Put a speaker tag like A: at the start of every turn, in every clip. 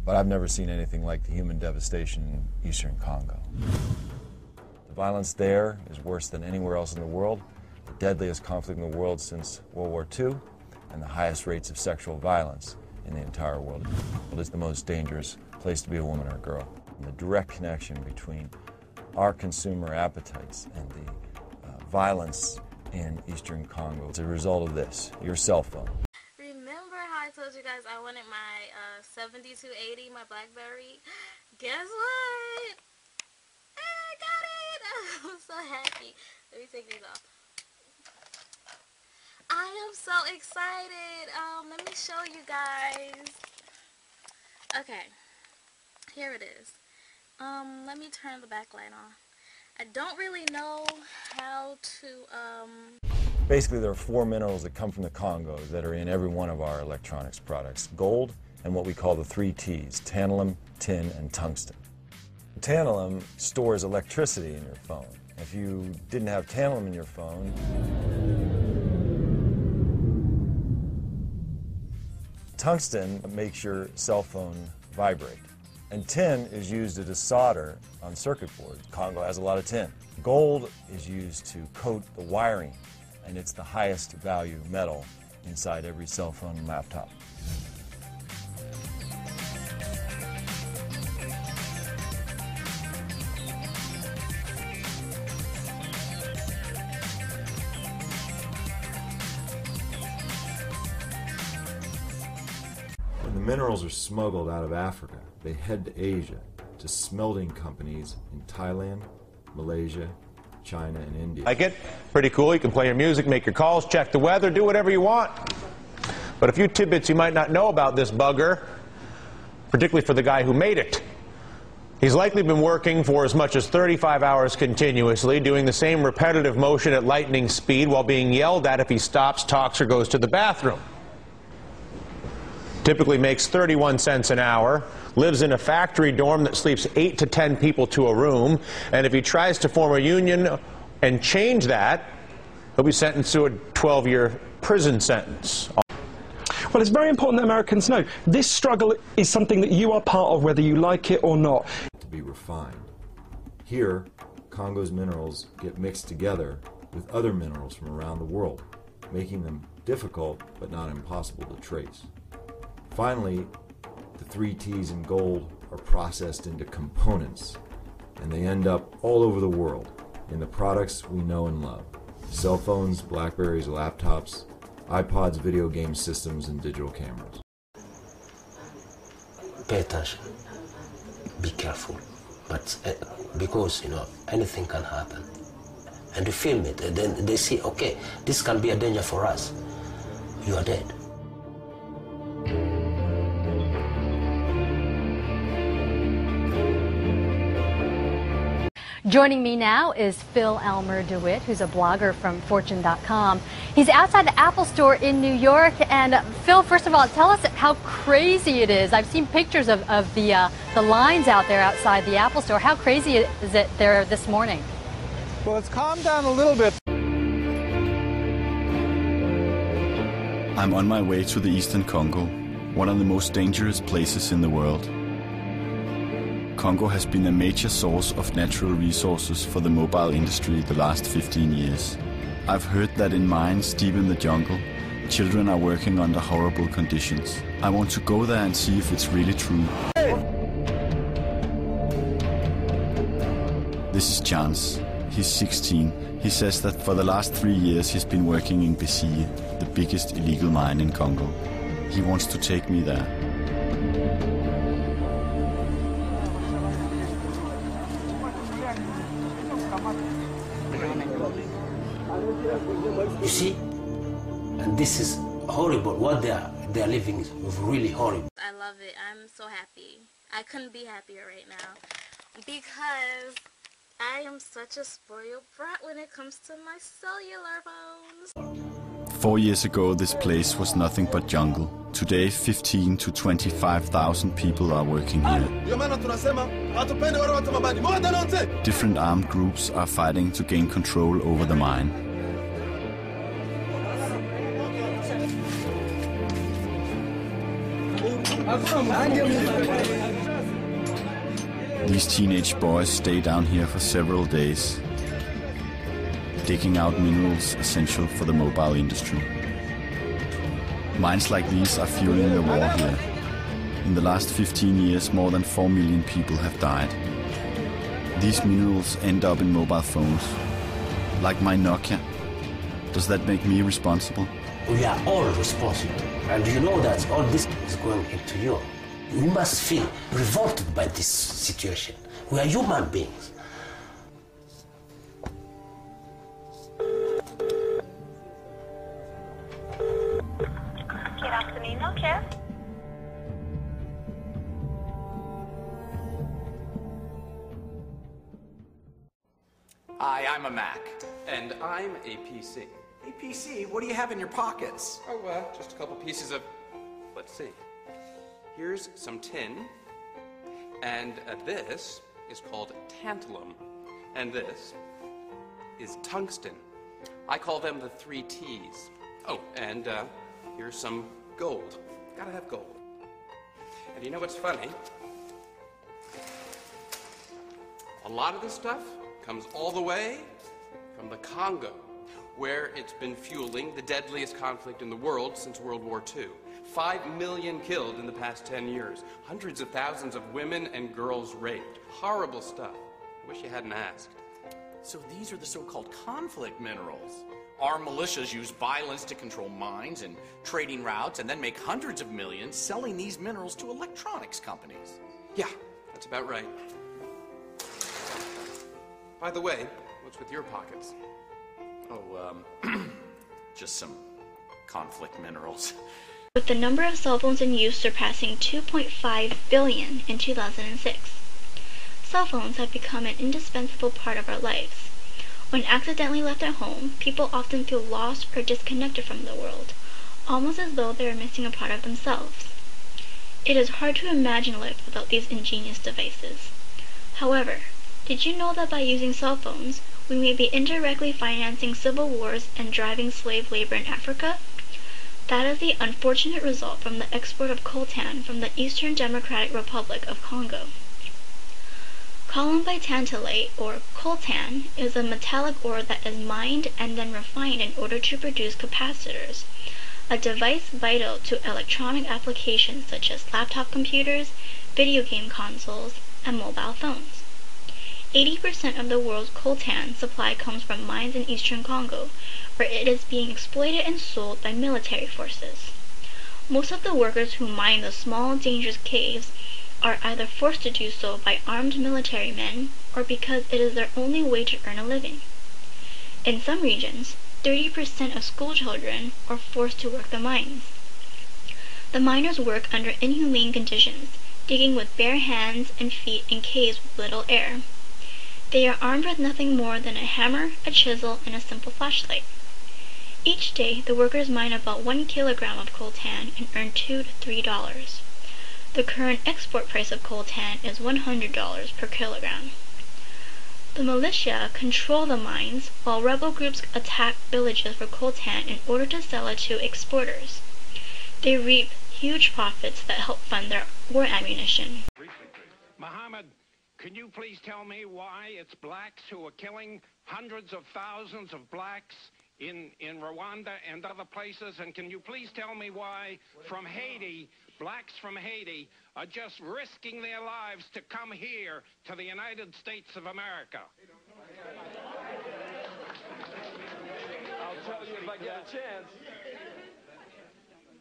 A: but I've never seen anything like the human devastation in eastern Congo. The violence there is worse than anywhere else in the world, the deadliest conflict in the world since World War II, and the highest rates of sexual violence in the entire world. It is the most dangerous place to be a woman or a girl. And the direct connection between our consumer appetites and the violence in eastern Congo is a result of this, your cell phone.
B: Remember how I told you guys I wanted my 7280, my Blackberry? Guess what? I got it! I'm so happy. Let me take these off. I am so excited. Let me show you guys. Okay, here it is. Let me turn the backlight on. I don't really know how to,
A: Basically, there are 4 minerals that come from the Congo that are in every one of our electronics products. Gold and what we call the 3 T's, tantalum, tin, and tungsten. Tantalum stores electricity in your phone. If you didn't have tantalum in your phone, tungsten makes your cell phone vibrate. And tin is used as solder on circuit boards. Congo has a lot of tin. Gold is used to coat the wiring, and it's the highest value metal inside every cell phone and laptop. When the minerals are smuggled out of Africa, they head to Asia, to smelting companies in Thailand, Malaysia, China, and India.
C: Like it? Pretty cool. You can play your music, make your calls, check the weather, do whatever you want. But a few tidbits you might not know about this bugger, particularly for the guy who made it. He's likely been working for as much as 35 hours continuously, doing the same repetitive motion at lightning speed while being yelled at if he stops, talks, or goes to the bathroom. Typically makes 31 cents an hour, lives in a factory dorm that sleeps 8 to 10 people to a room, and if he tries to form a union and change that, he'll be sentenced to a 12-year prison sentence.
D: Well, it's very important that Americans know this struggle is something that you are part of, whether you like it or not.
A: To be refined. Here, Congo's minerals get mixed together with other minerals from around the world, making them difficult but not impossible to trace. Finally, the 3 T's in gold are processed into components, and they end up all over the world in the products we know and love. Cell phones, Blackberries, laptops, iPods, video game systems, and digital cameras.
E: Pay attention. Be careful. But because, you know, anything can happen. And you film it, and then they see, okay, this can be a danger for us. You are dead.
F: Joining me now is Phil Elmer DeWitt, who's a blogger from Fortune.com. He's outside the Apple Store in New York. And Phil, first of all, tell us how crazy it is. I've seen pictures of the lines out there outside the Apple Store. How crazy is it there this morning?
G: Well, it's calmed down a little bit.
H: I'm on my way to the eastern Congo, one of the most dangerous places in the world. Congo has been a major source of natural resources for the mobile industry the last 15 years. I've heard that in mines deep in the jungle, children are working under horrible conditions. I want to go there and see if it's really true. This is Chance. He's 16. He says that for the last 3 years he's been working in Béziers, the biggest illegal mine in Congo. He wants to take me there.
E: You see, and this is horrible. What they are living is really horrible.
B: I love it. I'm so happy. I couldn't be happier right now because I am such a spoiled brat when it comes to my cellular phones.
H: 4 years ago, this place was nothing but jungle. Today, 15 to 25,000 people are working here. Different armed groups are fighting to gain control over the mine. These teenage boys stay down here for several days, digging out minerals essential for the mobile industry. Mines like these are fueling the war here. In the last 15 years, more than 4 million people have died. These minerals end up in mobile phones, like my Nokia. Does that make me responsible?
E: We are all responsible. And you know that all this is going into you. We must feel revolted by this situation. We are human beings.
I: Good afternoon, Nokia.
J: Hi, I'm a Mac. And I'm a PC.
K: Hey, PC, what do you have in your pockets?
J: Oh, just a couple pieces of... Let's see. Here's some tin. And this is called tantalum. And this is tungsten. I call them the 3 T's. Oh, and here's some gold. Gotta have gold. And you know what's funny? A lot of this stuff comes all the way from the Congo, where it's been fueling the deadliest conflict in the world since World War II. 5 million killed in the past 10 years. Hundreds of thousands of women and girls raped. Horrible stuff. I wish you hadn't asked.
K: So these are the so-called conflict minerals. Our militias use violence to control mines and trading routes and then make hundreds of millions selling these minerals to electronics companies.
J: Yeah, that's about right. By the way, what's with your pockets?
K: Oh, just some conflict minerals.
I: With the number of cell phones in use surpassing 2.5 billion in 2006. Cell phones have become an indispensable part of our lives. When accidentally left at home, people often feel lost or disconnected from the world, almost as though they are missing a part of themselves. It is hard to imagine life without these ingenious devices. However, did you know that by using cell phones, we may be indirectly financing civil wars and driving slave labor in Africa? That is the unfortunate result from the export of coltan from the Eastern Democratic Republic of Congo. Columbite-tantalate, or coltan, is a metallic ore that is mined and then refined in order to produce capacitors, a device vital to electronic applications such as laptop computers, video game consoles, and mobile phones. 80% of the world's coltan supply comes from mines in eastern Congo, where it is being exploited and sold by military forces. Most of the workers who mine the small, dangerous caves are either forced to do so by armed military men or because it is their only way to earn a living. In some regions, 30% of school children are forced to work the mines. The miners work under inhumane conditions, digging with bare hands and feet in caves with little air. They are armed with nothing more than a hammer, a chisel, and a simple flashlight. Each day, the workers mine about 1 kilogram of coltan and earn $2 to $3. The current export price of coltan is $100 per kilogram. The militia control the mines, while rebel groups attack villages for coltan in order to sell it to exporters. They reap huge profits that help fund their war ammunition.
L: Mohammed, can you please tell me why it's blacks who are killing hundreds of thousands of blacks in Rwanda and other places? And can you please tell me why from Haiti, blacks from Haiti are just risking their lives to come here to the United States of America?
M: I'll tell you if I get a chance.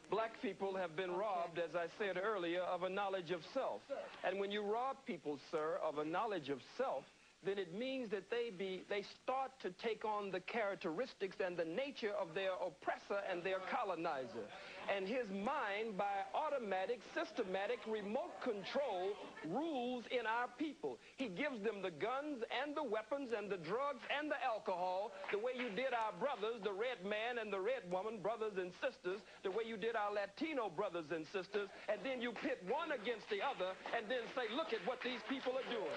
M: Black people have been robbed, as I said earlier, of a knowledge of self. And when you rob people, sir, of a knowledge of self, then it means that they start to take on the characteristics and the nature of their oppressor and their colonizer. And his mind, by automatic, systematic, remote control, rules in our people. He gives them the guns and the weapons and the drugs and the alcohol, the way you did our brothers, the red man and the red woman, brothers and sisters, the way you did our Latino brothers and sisters, and then you pit one against the other and then say, look at what these people are doing.